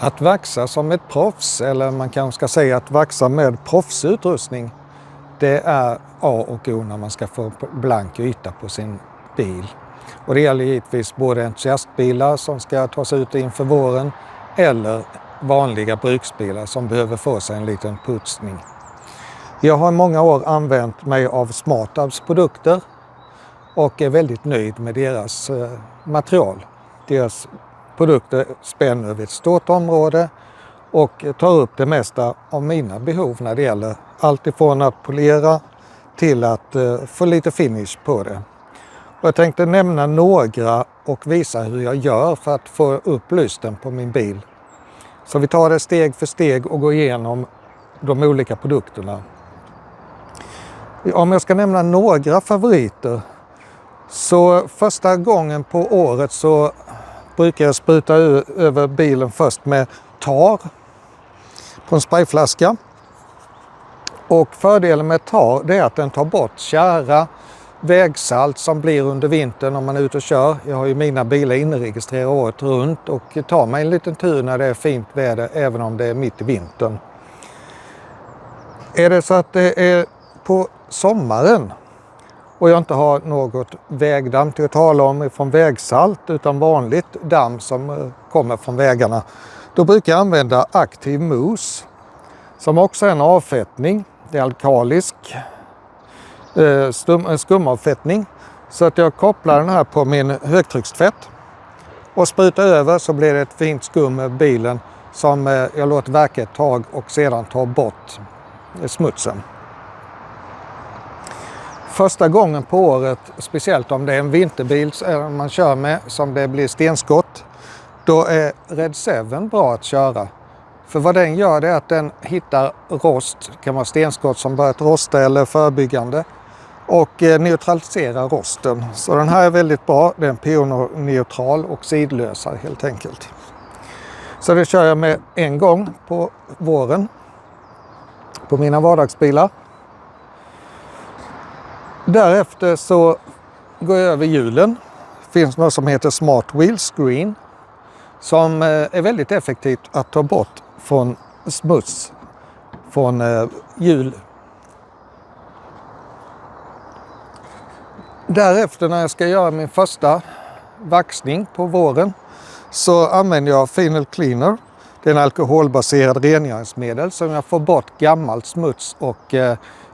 Att vaxa som ett proffs, eller man kanske ska säga att vaxa med proffsutrustning, det är A och O när man ska få blank yta på sin bil. Och det gäller givetvis både entusiastbilar som ska tas ut inför våren eller vanliga bruksbilar som behöver få sig en liten putsning. Jag har i många år använt mig av SmartAbs produkter och är väldigt nöjd med deras material. Deras produkter spänner över ett stort område och tar upp det mesta av mina behov när det gäller allt ifrån att polera till att få lite finish på det. Och jag tänkte nämna några och visa hur jag gör för att få upp lysten på min bil. Så vi tar det steg för steg och går igenom de olika produkterna. Om jag ska nämna några favoriter, så första gången på året så brukar jag spruta över bilen först med tar på en sprayflaska. Och fördelen med tar, det är att den tar bort tjära, vägsalt som blir under vintern om man är ute och kör. Jag har ju mina bilar inregistrerade året runt och tar mig en liten tur när det är fint väder även om det är mitt i vintern. Är det så att det är på sommaren och jag inte har något vägdamm till att tala om från vägsalt utan vanligt damm som kommer från vägarna, då brukar jag använda aktiv mousse som också är en avfettning. Det är alkalisk skumavfettning, så att jag kopplar den här på min högtryckstvätt och sprutar över, så blir det ett fint skum med bilen som jag låter verka ett tag och sedan tar bort smutsen. Första gången på året, speciellt om det är en vinterbil man kör med som det blir stenskott, då är Red 7 bra att köra. För vad den gör är att den hittar rost, det kan vara stenskott som börjat rosta eller förebyggande, och neutraliserar rosten. Så den här är väldigt bra, den är pH-neutral och sidlösare helt enkelt. Så det kör jag med en gång på våren på mina vardagsbilar. Därefter så går jag över hjulen. Det finns något som heter Smart Wheel Screen som är väldigt effektivt att ta bort från smuts från hjul. Därefter när jag ska göra min första vaxning på våren så använder jag Final Cleaner. Det är en alkoholbaserad rengöringsmedel som jag får bort gammalt smuts och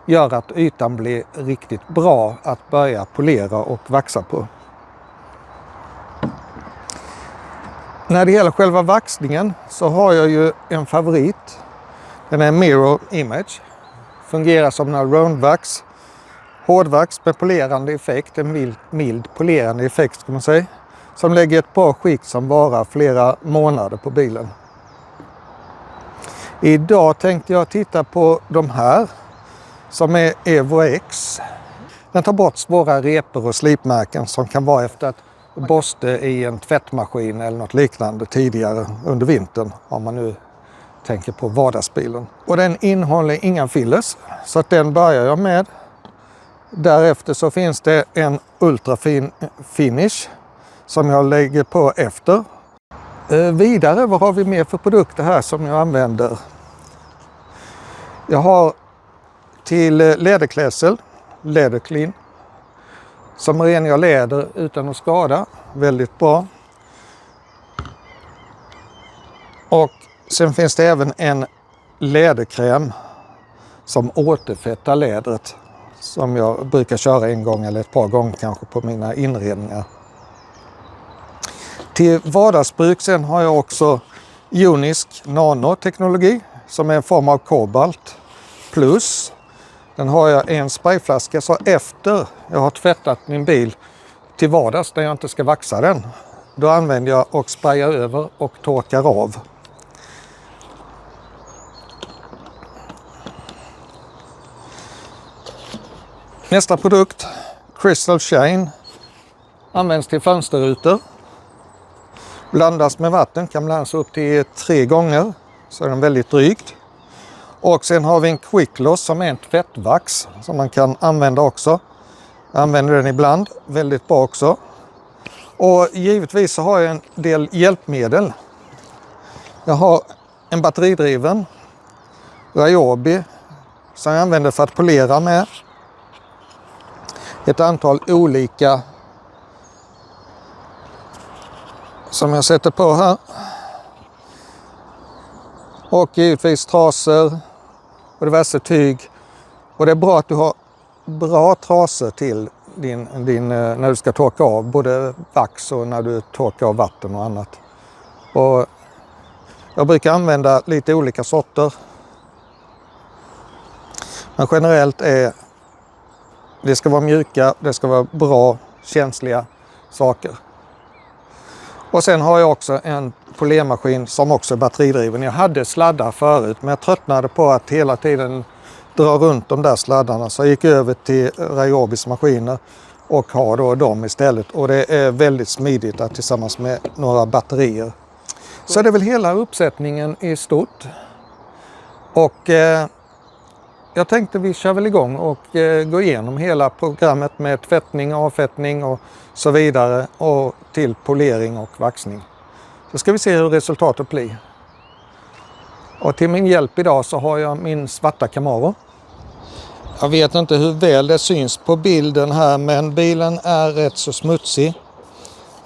gör att ytan blir riktigt bra att börja polera och vaxa på. När det gäller själva vaxningen så har jag ju en favorit. Den är Mirror Image. Fungerar som en roundvax. Hårdvax med polerande effekt. En mild polerande effekt ska man säga. Som lägger ett bra skikt som varar flera månader på bilen. Idag tänkte jag titta på de här som är Evo X. Den tar bort svåra repor och slipmärken som kan vara efter att borste i en tvättmaskin eller något liknande tidigare under vintern, om man nu tänker på vardagsbilen. Och den innehåller inga fillers, så att den börjar jag med. Därefter så finns det en ultrafin finish som jag lägger på efter. Vidare, vad har vi mer för produkter här som jag använder? Jag har till läderklädsel, Leather Clean, som rengör läder utan att skada. Väldigt bra. Och sen finns det även en läderkräm som återfettar lädret. Som jag brukar köra en gång eller ett par gånger kanske på mina inredningar. Till vardagsbruk sen har jag också Unisk nanoteknologi som är en form av kobalt plus. Den har jag en sprayflaska, så efter jag har tvättat min bil till vardags när jag inte ska vaxa den, då använder jag och sprayar över och torkar av. Nästa produkt, Crystal Shine, används till fönsterrutor. Blandas med vatten, kan blandas upp till 3 gånger, så är den väldigt drygt. Och sen har vi en Quick Loss som är en tvättvax som man kan använda också. Jag använder den ibland, väldigt bra också. Och givetvis så har jag en del hjälpmedel. Jag har en batteridriven Ryobi som jag använder för att polera med. Ett antal olika som jag sätter på här. Och givetvis trasor och diverse tyg. Och det är bra att du har bra trasor till din när du ska torka av både vax och när du torkar av vatten och annat. Och jag brukar använda lite olika sorter. Men generellt är det ska vara mjuka, det ska vara bra, känsliga saker. Och sen har jag också en polermaskin som också är batteridriven. Jag hade sladdar förut men jag tröttnade på att hela tiden dra runt de där sladdarna. Så jag gick över till Ryobis maskiner och har då dem istället. Och det är väldigt smidigt att tillsammans med några batterier. Så det är väl hela uppsättningen i stort. Och jag tänkte vi kör väl igång och gå igenom hela programmet med tvättning, avfettning och så vidare och till polering och vaxning. Så ska vi se hur resultatet blir. Och till min hjälp idag så har jag min svarta Camaro. Jag vet inte hur väl det syns på bilden här men bilen är rätt så smutsig.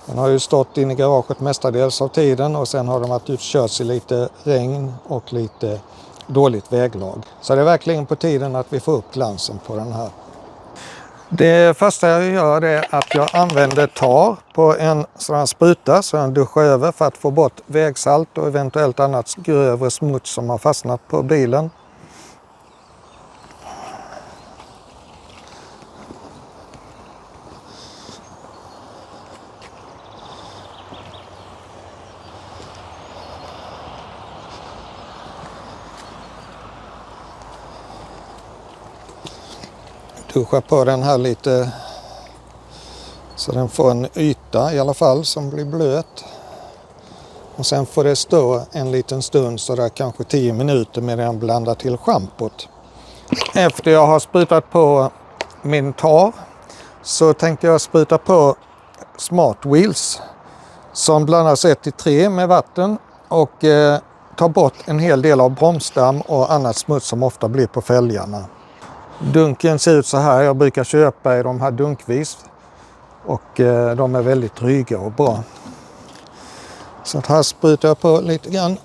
Den har ju stått in i garaget mestadels av tiden och sen har de varit utkörts i lite regn och lite dåligt väglag. Så det är verkligen på tiden att vi får upp glansen på den här. Det första jag gör är att jag använder tar på en sån här spruta så jag duschar över för att få bort vägsalt och eventuellt annat grövre smuts som har fastnat på bilen. Duscha på den här lite så den får en yta i alla fall som blir blöt. Och sen får det stå en liten stund så där kanske 10 minuter medan jag blandar till schampot. Efter jag har sprutat på min tar så tänkte jag spruta på Smart Wheels som blandas 1-3 med vatten och tar bort en hel del av bromsdamm och annat smuts som ofta blir på fälgarna. Dunken ser ut så här. Jag brukar köpa i de här dunkvis och de är väldigt dryga och bra. Så här sprutar jag på lite grann.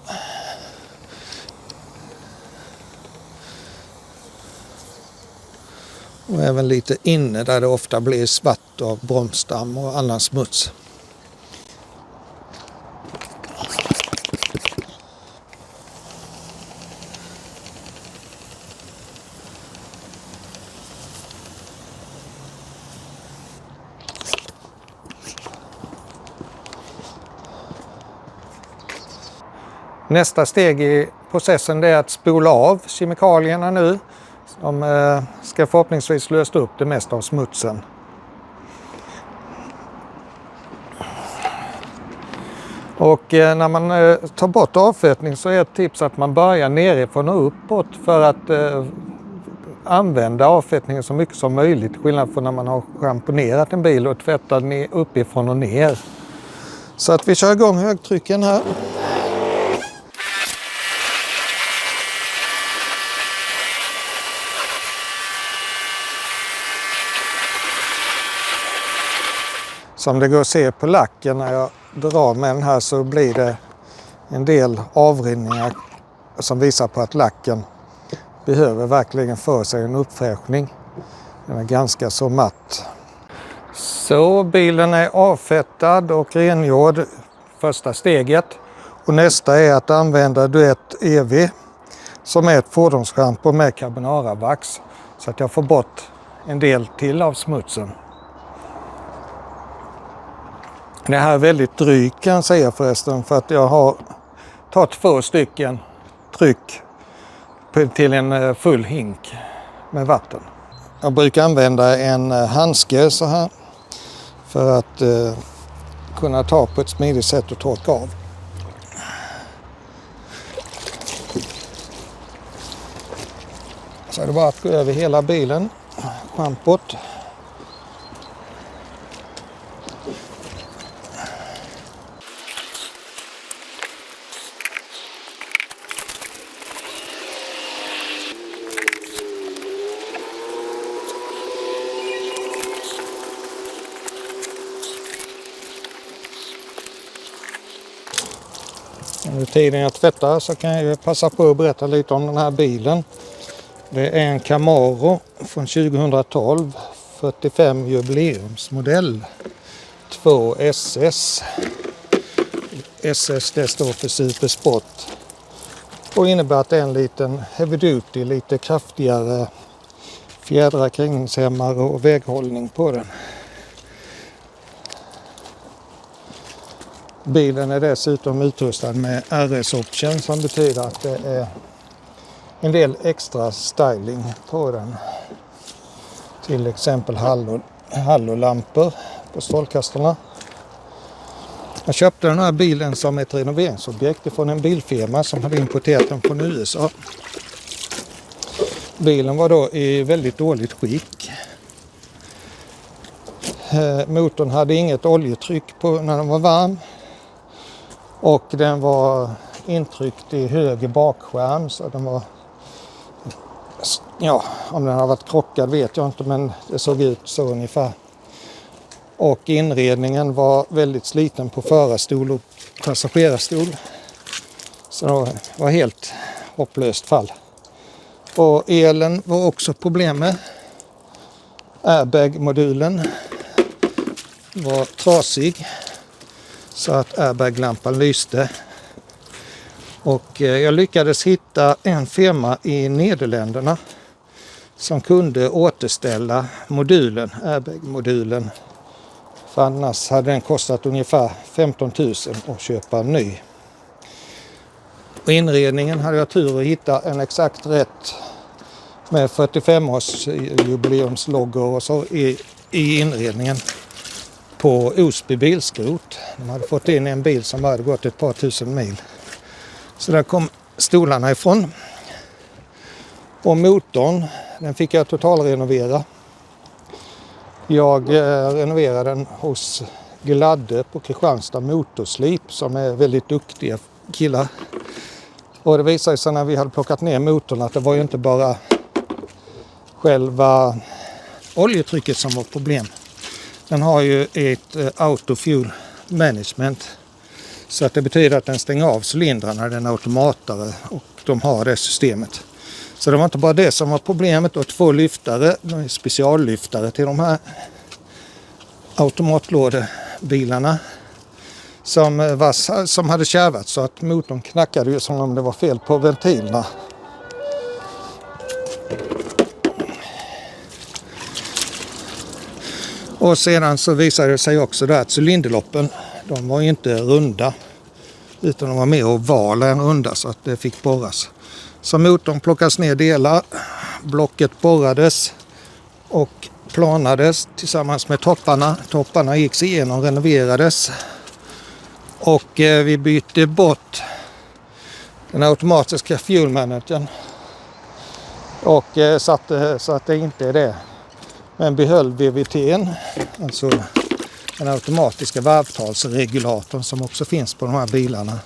Och även lite inne där det ofta blir svart av bromsdamm och annan smuts. Nästa steg i processen är att spola av kemikalierna nu. De ska förhoppningsvis lösa upp det mesta av smutsen. Och när man tar bort avfettning så är ett tips att man börjar nerifrån och uppåt för att använda avfettningen så mycket som möjligt. Skillnad från när man har schamponerat en bil och tvättat uppifrån och ner. Så att vi kör igång högtrycken här. Som det går att se på lacken när jag drar med den här så blir det en del avrinningar som visar på att lacken behöver verkligen få sig en uppfräschning. Den är ganska så matt. Så bilen är avfettad och rengjord, första steget. Och nästa är att använda Duett EV som är ett fordonsschampo med carbonara-vax så att jag får bort en del till av smutsen. Det här är väldigt drygt kan jag säga förresten för att jag har tagit 2 stycken tryck till en full hink med vatten. Jag brukar använda en handske så här för att kunna ta på ett smidigt sätt och torka av. Så är det bara att gå över hela bilen, schampot. Under tiden jag tvättar så kan jag passa på att berätta lite om den här bilen. Det är en Camaro från 2012, 45 jubileumsmodell, 2 SS. SS det står för Supersport och innebär att det är en liten heavy duty, lite kraftigare fjädrar, kringningshämmare och väghållning på den. Bilen är dessutom utrustad med RS-option som betyder att det är en del extra styling på den. Till exempel hallolampor på strålkastarna. Jag köpte den här bilen som ett renoveringsobjekt från en bilfirma som hade importerat den från USA. Bilen var då i väldigt dåligt skick. Motorn hade inget oljetryck på när den var varm. Och den var intryckt i höger bakskärm, så den var, ja, om den har varit krockad vet jag inte, men det såg ut så ungefär. Och inredningen var väldigt sliten på förarstol och passagerarstol. Så det var helt hopplöst fall. Och elen var också problemet. Airbag-modulen var trasig så att airbag-lampan lyste. Och jag lyckades hitta en firma i Nederländerna som kunde återställa modulen, airbag-modulen. För annars hade den kostat ungefär 15 000 att köpa ny. Och inredningen hade jag tur att hitta en exakt rätt med 45-års jubileumsloggor och så i inredningen på Osby bilskrot. De hade fått in en bil som hade gått ett par tusen mil. Så där kom stolarna ifrån. Och motorn, den fick jag totalrenovera. Jag renoverade den hos Gladde på Kristianstad Motorslip som är väldigt duktiga killar. Och det visade sig när vi hade plockat ner motorn att det var ju inte bara själva oljetrycket som var problem. Den har ju ett auto fuel management. Så att det betyder att den stänger av cylindrarna, den är automatare och de har det systemet. Så det var inte bara det som var problemet, och 2 lyftare, speciallyftare till de här automatlådebilarna som hade kärvat så att motorn knackade ju som om det var fel på ventilerna. Och sedan så visade det sig också där att cylinderloppen, de var inte runda utan de var mer ovala än runda, så att det fick borras. Så motorn plockas ner delar, blocket borrades och planades tillsammans med topparna. Topparna gick igenom, renoverades och vi bytte bort den automatiska fuel managern och satte så att det inte är det. Men behöll VVT:n, alltså den automatiska varvtalsregulatorn som också finns på de här bilarna.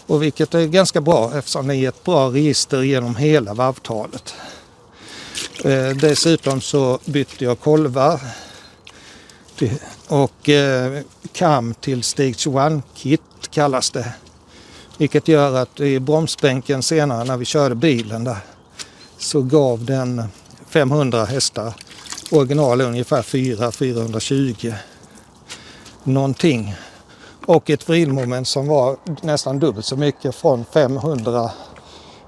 Och vilket är ganska bra eftersom det är ett bra register genom hela varvtalet. Dessutom så bytte jag kolvar och kam till Stage 1-kit kallas det. Vilket gör att i bromsbänken senare när vi körde bilen där så gav den 500 hästar. Original är ungefär 420 någonting. Och ett vridmoment som var nästan dubbelt så mycket, från 500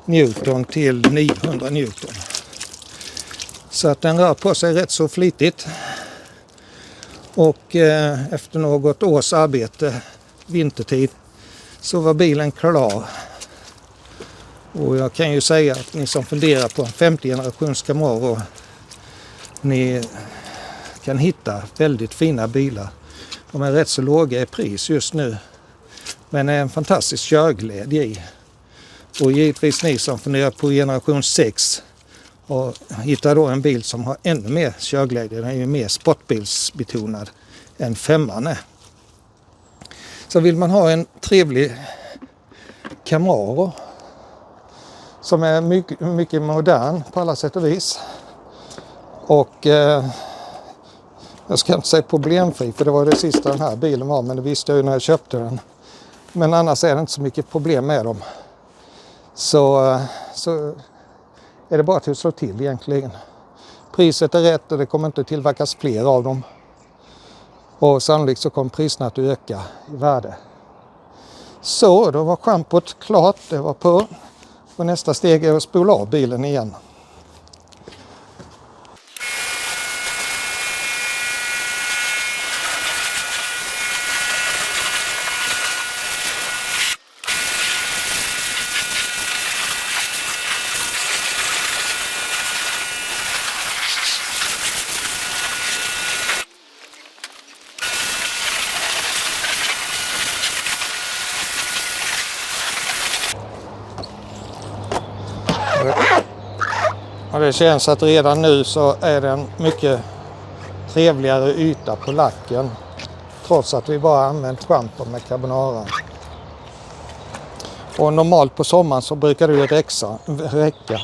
Newton till 900 Newton. Så att den rör på sig rätt så flitigt. Och efter något års arbete, vintertid, så var bilen klar. Och jag kan ju säga att ni som funderar på en 50 generations Camaro, ni kan hitta väldigt fina bilar. De är rätt så låga i pris just nu, men är en fantastisk körglädje i. Och givetvis ni som funderar på generation 6 och hittar då en bil som har ännu mer körglädje. Den är ju mer sportbilsbetonad än 5:an är. Så vill man ha en trevlig Camaro som är mycket modern på alla sätt och vis. Och jag ska inte säga problemfri, för det var det sista den här bilen var, men det visste jag ju när jag köpte den. Men annars är det inte så mycket problem med dem. Så är det bara till att slå till egentligen. Priset är rätt och det kommer inte tillverkas fler av dem. Och sannolikt så kommer priserna att öka i värde. Så då var schampot klart, det var på. Och nästa steg är att spola av bilen igen. Och det känns att redan nu så är det en mycket trevligare yta på lacken. Trots att vi bara använt schampo med carbonara. Och normalt på sommaren så brukar det ju räcka.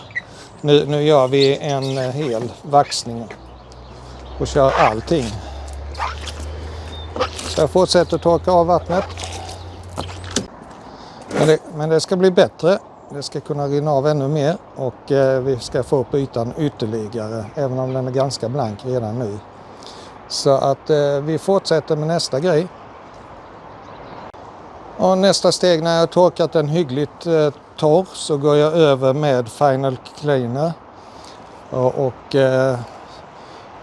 Nu gör vi en hel vaxning och kör allting. Så jag fortsätter torka av vattnet. Men det ska bli bättre. Det ska kunna rinna av ännu mer och vi ska få upp ytan ytterligare, även om den är ganska blank redan nu. Så att vi fortsätter med nästa grej. Och nästa steg, när jag har torkat den hyggligt torr, så går jag över med Final Cleaner. Och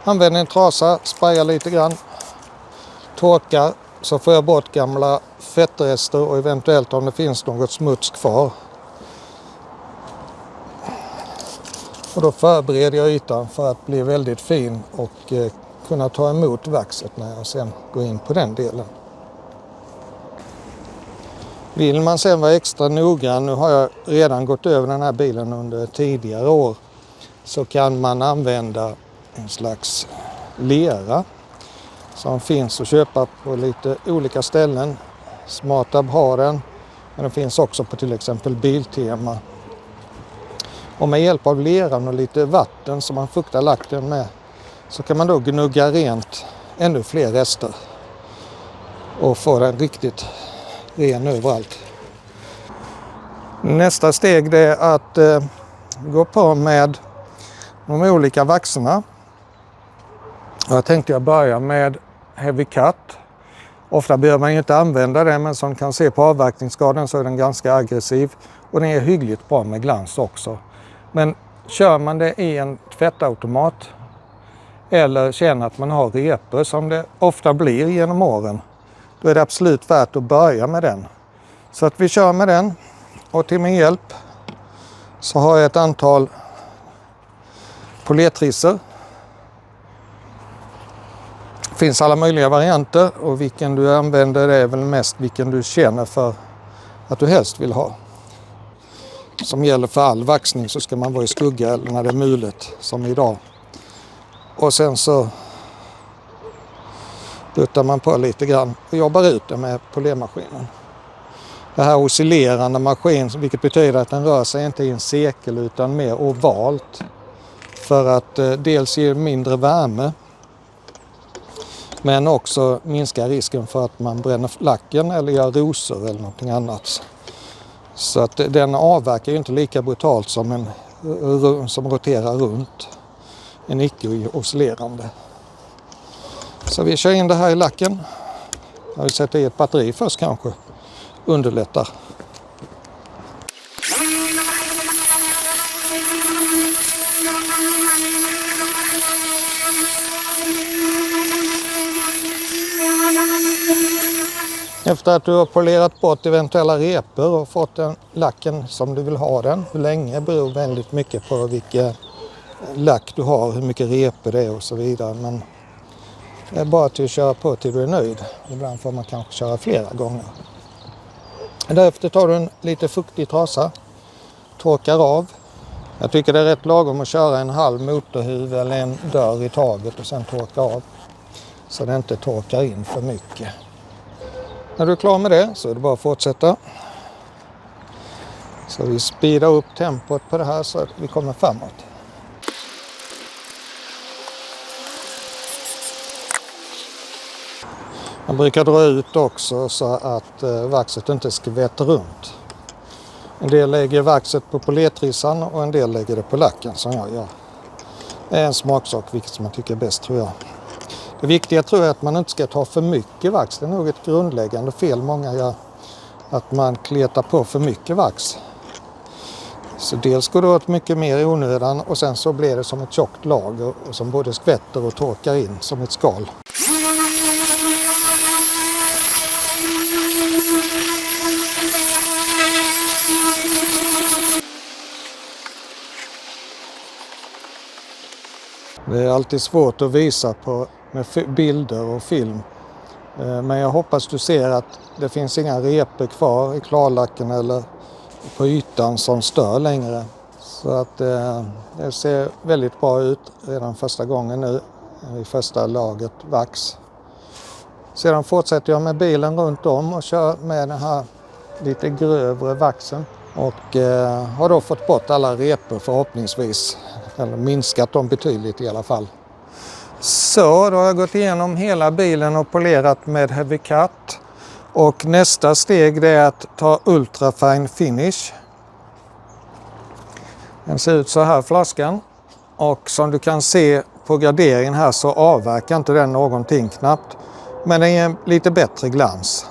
använder en trasa, sprayar lite grann, torkar, så får jag bort gamla fettrester och eventuellt om det finns något smuts kvar. Och då förbereder jag ytan för att bli väldigt fin och kunna ta emot vaxet när jag sen går in på den delen. Vill man sen vara extra noggrann, nu har jag redan gått över den här bilen under tidigare år, så kan man använda en slags lera som finns att köpa på lite olika ställen. SmartHub har den, men den finns också på till exempel Biltema. Och med hjälp av leran och lite vatten som man fuktar lacken med, så kan man då gnugga rent ännu fler rester och få den riktigt ren överallt. Nästa steg, det är att gå på med de olika vaxerna. Jag tänkte börja med Heavy Cut. Ofta behöver man inte använda det, men som kan se på avverkningsgraden så är den ganska aggressiv och den är hyggligt bra med glans också. Men kör man det i en tvättautomat eller känner att man har repor, som det ofta blir genom åren, då är det absolut värt att börja med den. Så att vi kör med den, och till min hjälp så har jag ett antal poletrisser. Det finns alla möjliga varianter, och vilken du använder är väl mest vilken du känner för att du helst vill ha. Som gäller för all vaxning så ska man vara i skugga eller när det är mulet som idag. Och sen så buttar man på lite grann och jobbar ut det med polermaskinen. Det här oscillerande maskin, vilket betyder att den rör sig inte i en cirkel utan mer ovalt. För att dels ge mindre värme, men också minska risken för att man bränner lacken eller gör rosor eller någonting annat. Så att den avverkar ju inte lika brutalt som en som roterar runt. En icke-oscillerande. Så vi kör in det här i lacken. Jag vill sätta i ett batteri först kanske. Underlättar. Efter att du har polerat bort eventuella repor och fått den lacken som du vill ha den, hur länge beror väldigt mycket på vilken lack du har, hur mycket repor det är och så vidare. Men det är bara att köra på till du är nöjd. Ibland får man kanske köra flera gånger. Därefter tar du en lite fuktig trasa, torkar av. Jag tycker det är rätt lagom att köra en halv motorhuv eller en dörr i taget och sen torka av. Så det inte torkar in för mycket. När du är klar med det så är det bara att fortsätta. Så vi speedar upp tempot på det här så att vi kommer framåt. Man brukar dra ut också så att vaxet inte skvätter runt. En del lägger vaxet på poletrissan och en del lägger det på lacken som jag gör. Det är en smaksak vilket man tycker är bäst, tror jag. Det viktiga tror jag är att man inte ska ta för mycket vax. Det är nog ett grundläggande fel många gör. Att man kletar på för mycket vax. Så dels går det åt mycket mer i onödan och sen så blir det som ett tjockt lager och som både skvätter och torkar in som ett skal. Det är alltid svårt att visa på med bilder och film. Men jag hoppas du ser att det finns inga repor kvar i klarlacken eller på ytan som stör längre. Så att det ser väldigt bra ut redan första gången nu i första laget vax. Sedan fortsätter jag med bilen runt om och kör med den här lite grövre vaxen. Och har då fått bort alla repor förhoppningsvis. Eller minskat dem betydligt i alla fall. Så då har jag gått igenom hela bilen och polerat med Heavy Cut. Och nästa steg det är att ta Ultra Fine Finish. Den ser ut så här flaskan. Och som du kan se på graderingen här så avverkar inte den någonting knappt. Men den ger lite bättre glans.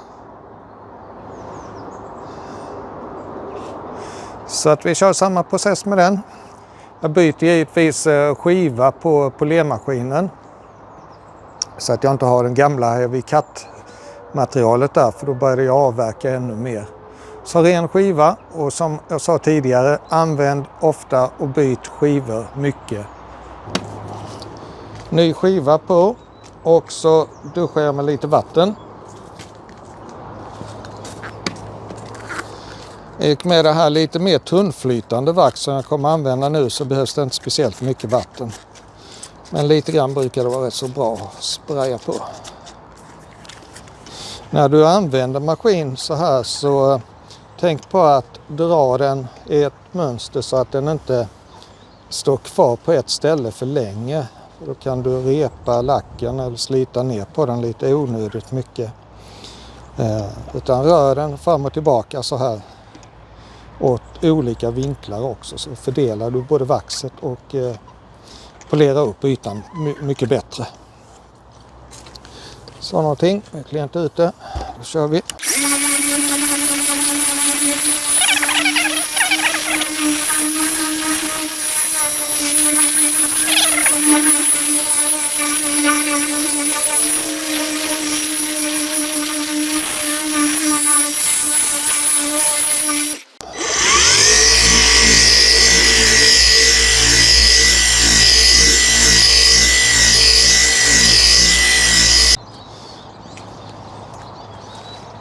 Så att vi kör samma process med den. Jag byter givetvis skiva på polermaskinen. Så att jag inte har den gamla Heavy Cut-materialet där. För då börjar jag avverka ännu mer. Så ren skiva och som jag sa tidigare, använd ofta och byt skivor mycket. Ny skiva på och så duschar jag med lite vatten. Med det här lite mer tunnflytande vax som jag kommer använda nu så behövs det inte speciellt mycket vatten. Men lite grann brukar det vara rätt så bra att spraya på. När du använder maskin så här så tänk på att dra den i ett mönster så att den inte står kvar på ett ställe för länge. Då kan du repa lacken eller slita ner på den lite onödigt mycket. Utan rör den fram och tillbaka så här. Åt olika vinklar också så fördelar du både vaxet och polerar upp ytan mycket bättre. Så någonting, jag kliar inte ut det. Då kör vi.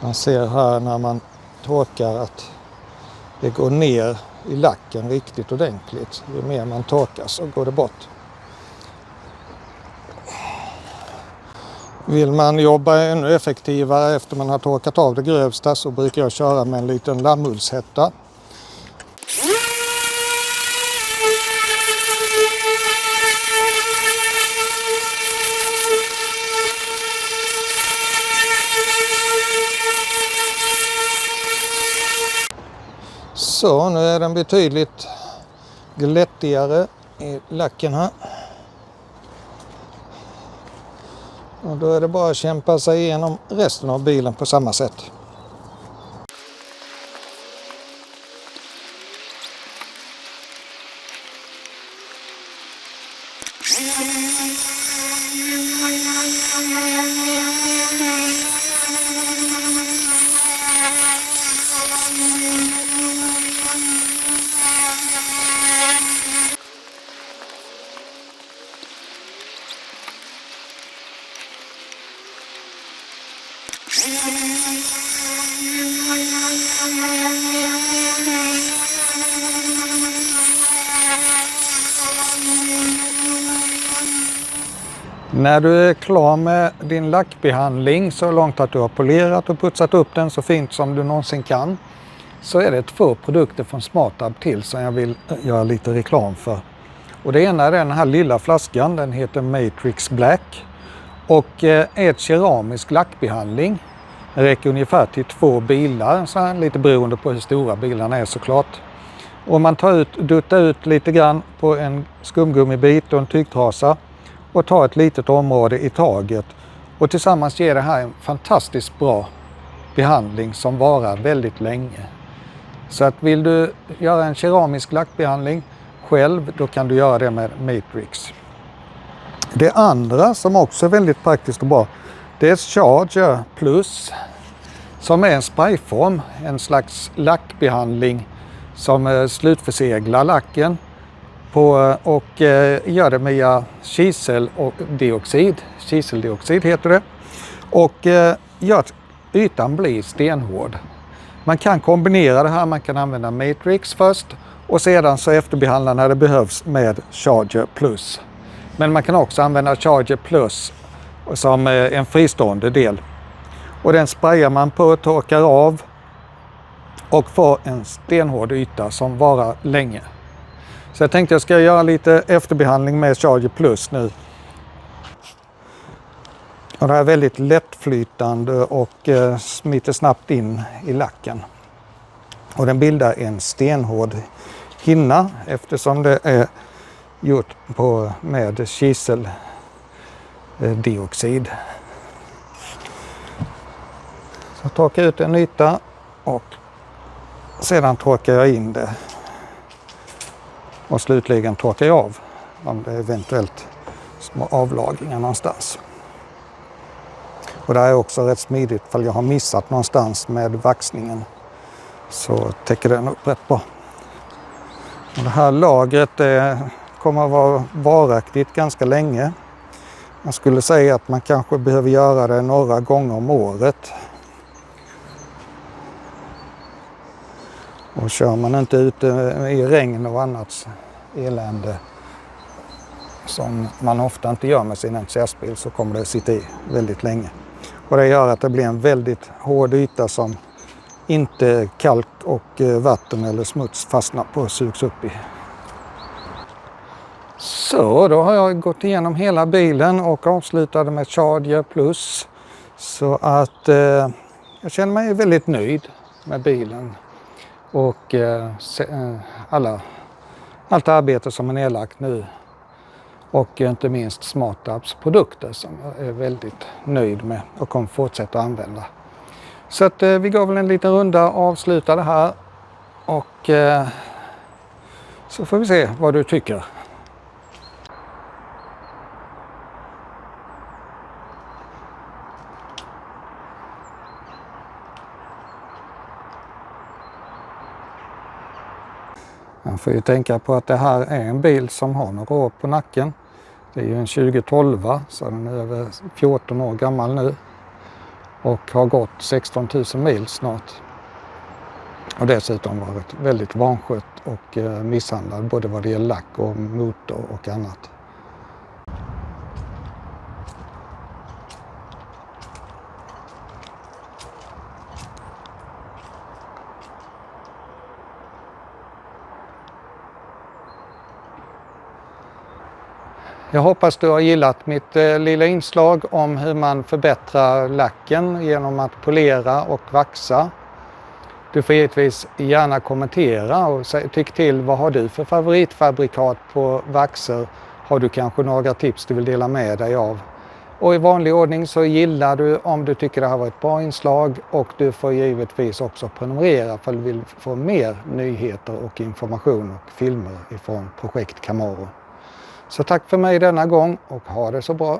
Man ser här när man torkar att det går ner i lacken riktigt ordentligt. Ju mer man torkar så går det bort. Vill man jobba ännu effektivare efter man har torkat av det grövsta så brukar jag köra med en liten lammullshätta. Så, nu är den betydligt glättigare i lacken här. Och då är det bara att kämpa sig igenom resten av bilen på samma sätt. När du är klar med din lackbehandling så långt att du har polerat och putsat upp den så fint som du någonsin kan, så är det 2 produkter från SmartAb till som jag vill göra lite reklam för. Och det ena är den här lilla flaskan, den heter Matrix Black. Och ett keramisk lackbehandling räcker ungefär till 2 bilar, så här, lite beroende på hur stora bilarna är såklart. Och man duttar ut lite grann på en skumgummibit och en tygtrasa och tar ett litet område i taget. Och tillsammans ger det här en fantastiskt bra behandling som varar väldigt länge. Så att vill du göra en keramisk lackbehandling själv, då kan du göra det med Matrix. Det andra som också är väldigt praktiskt och bra, det är Charger Plus, som är en sprayform, en slags lackbehandling som slutförseglar lacken och gör det via kiseldioxid heter det, och gör att ytan blir stenhård. Man kan kombinera det här, man kan använda Matrix först och sedan så efterbehandla när det behövs med Charger Plus. Men man kan också använda Charger Plus som en fristående del. Och den sprayar man på, torkar av och får en stenhård yta som varar länge. Så jag tänkte jag ska göra lite efterbehandling med Charger Plus nu. Och det är väldigt lättflytande och smiter snabbt in i lacken. Och den bildar en stenhård hinna eftersom det är gjort med kiseldioxid. Så jag torkar ut en yta och sedan torkar jag in det. Och slutligen torkar jag av om det är eventuellt små avlagringar någonstans. Och det är också rätt smidigt för jag har missat någonstans med vaxningen, så täcker den upp rätt bra. Och det här lagret kommer att vara varaktigt ganska länge. Jag skulle säga att man kanske behöver göra det några gånger om året. Och kör man inte ute i regn och annat elände som man ofta inte gör med sin entusiastbil, så kommer det sitta i väldigt länge. Och det gör att det blir en väldigt hård yta som inte kalk och vatten eller smuts fastnar på och sugs upp i. Så då har jag gått igenom hela bilen och avslutade med Charger Plus. Så att jag känner mig väldigt nöjd med bilen. Och allt arbete som är nedlagt nu. Och inte minst SmartApps produkter som jag är väldigt nöjd med och kommer fortsätta att använda. Så att vi går väl en liten runda och avslutar det här. Och så får vi se vad du tycker. Man får ju tänka på att det här är en bil som har några år på nacken. Det är ju en 2012, så den är över 14 år gammal nu. Och har gått 16 000 mil snart. Och dessutom varit väldigt vanskött och misshandlad både vad det gäller lack och motor och annat. Jag hoppas du har gillat mitt lilla inslag om hur man förbättrar lacken genom att polera och vaxa. Du får givetvis gärna kommentera och tyck till vad har du för favoritfabrikat på vaxer. Har du kanske några tips du vill dela med dig av. Och i vanlig ordning så gillar du om du tycker det här var ett bra inslag, och du får givetvis också prenumerera för att du vill få mer nyheter och information och filmer ifrån Projekt Camaro. Så tack för mig denna gång och ha det så bra.